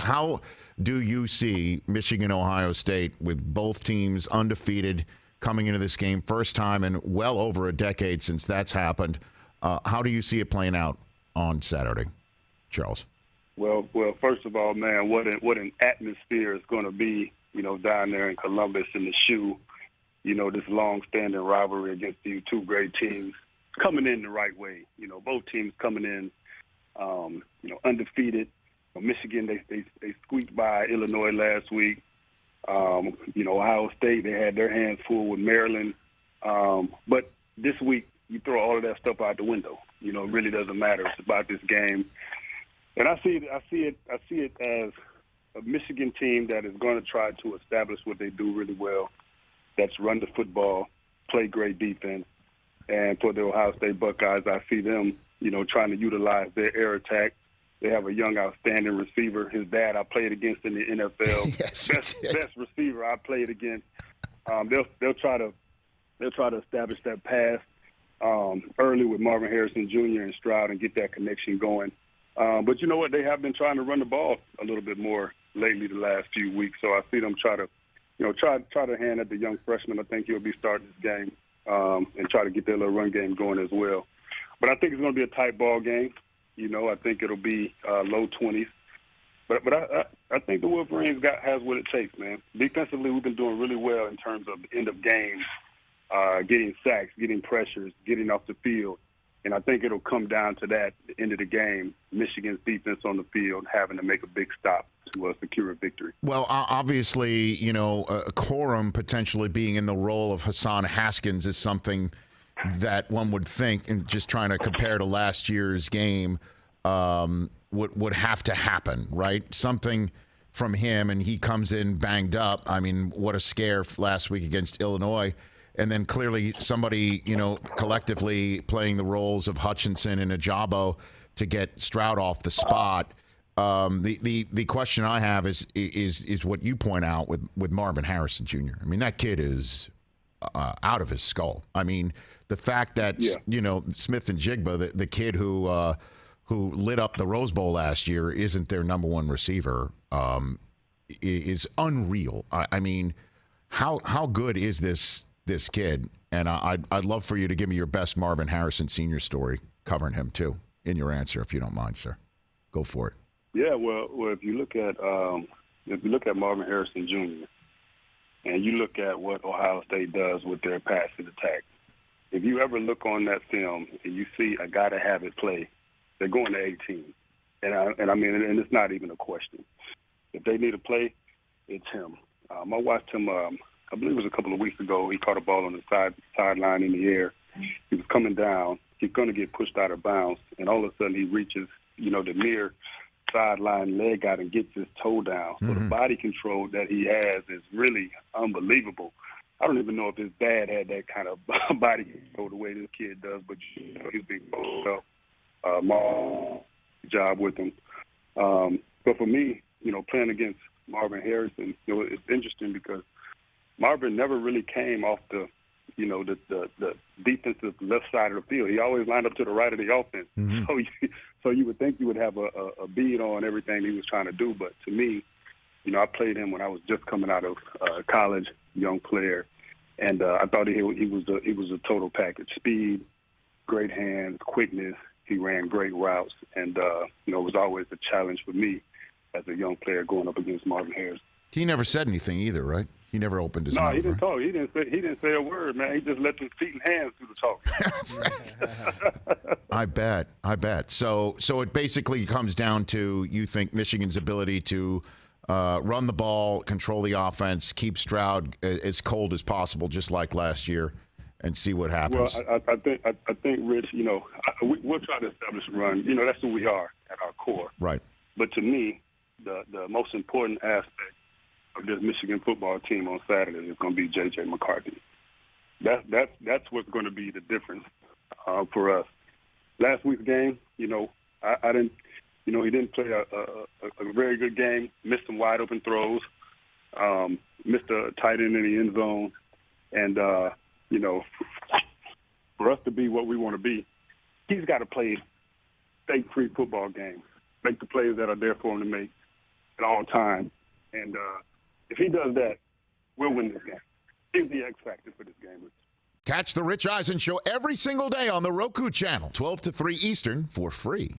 How do you see Michigan-Ohio State with both teams undefeated coming into this game, first time in well over a decade since that's happened? How do you see it playing out on Saturday, Charles? Well, first of all, man, what an atmosphere it's going to be, down there in Columbus in the shoe. This long-standing rivalry against these two great teams coming in the right way. Both teams coming in, undefeated. Michigan, they squeaked by Illinois last week. Ohio State, they had their hands full with Maryland. But this week, you throw all of that stuff out the window. It really doesn't matter. It's about this game. And I see it as a Michigan team that is going to try to establish what they do really well. That's run the football, play great defense. And for the Ohio State Buckeyes, I see them, trying to utilize their air attack. They have a young, outstanding receiver. His dad I played against in the NFL. Yes, best receiver I played against. They'll try to establish that pass early with Marvin Harrison Jr. and Stroud and get that connection going. But you know what? They have been trying to run the ball a little bit more lately the last few weeks. So I see them try to hand at the young freshman. I think he'll be starting this game and try to get their little run game going as well. But I think it's going to be a tight ball game. I think it'll be low 20s. But I think the Wolverines has what it takes, man. Defensively, we've been doing really well in terms of the end of games, getting sacks, getting pressures, getting off the field. And I think it'll come down to that, the end of the game, Michigan's defense on the field having to make a big stop to secure a victory. Well, obviously, Corum potentially being in the role of Hassan Haskins is something that one would think, and just trying to compare to last year's game, would have to happen, right? Something from him, and he comes in banged up. I mean, what a scare last week against Illinois. And then clearly somebody, collectively playing the roles of Hutchinson and Ajabo to get Stroud off the spot. The question I have is what you point out with Marvin Harrison Jr. I mean, that kid is out of his skull. I mean, the fact that Smith-Njigba, the kid who lit up the Rose Bowl last year, isn't their number one receiver, is unreal. I mean, how good is this kid? And I'd love for you to give me your best Marvin Harrison Sr. story covering him too in your answer, if you don't mind, sir. Go for it. Yeah, well, if you look at Marvin Harrison Jr. and you look at what Ohio State does with their passing attack, if you ever look on that film and you see a guy to have it play, they're going to 18, and it's not even a question. If they need a play, it's him. I watched him. I believe it was a couple of weeks ago. He caught a ball on the sideline in the air. He was coming down. He's going to get pushed out of bounds, and all of a sudden he reaches, the near sideline leg out and gets his toe down. So the body control that he has is really unbelievable. I don't even know if his dad had that kind of body control the way this kid does, but he's been job with him. But for me, playing against Marvin Harrison, it's interesting because Marvin never really came off the defensive left side of the field. He always lined up to the right of the offense. So you would think you would have a bead on everything he was trying to do. But to me, I played him when I was just coming out of college, young player, and I thought he was a total package: speed, great hands, quickness. He ran great routes, and it was always a challenge for me as a young player going up against Marvin Harris. He never said anything either, right? He never opened his mouth. No, he didn't right? talk. He didn't say a word, man. He just let his feet and hands do the talking. I bet. So it basically comes down to, you think, Michigan's ability to run the ball, control the offense, keep Stroud as cold as possible, just like last year, and see what happens. Well, I think, Rich, we'll try to establish a run. That's who we are at our core. Right. But to me, the most important aspect of this Michigan football team on Saturday is going to be J.J. McCarthy. That's what's going to be the difference for us. Last week's game, I didn't, he didn't play a very good game. Missed some wide open throws. Missed a tight end in the end zone, and for us to be what we want to be, he's got to play mistake-free football games. Make the plays that are there for him to make. at all times. And if he does that, we'll win this game. He's the X factor for this game. Catch the Rich Eisen Show every single day on the Roku channel, 12 to 3 Eastern, for free.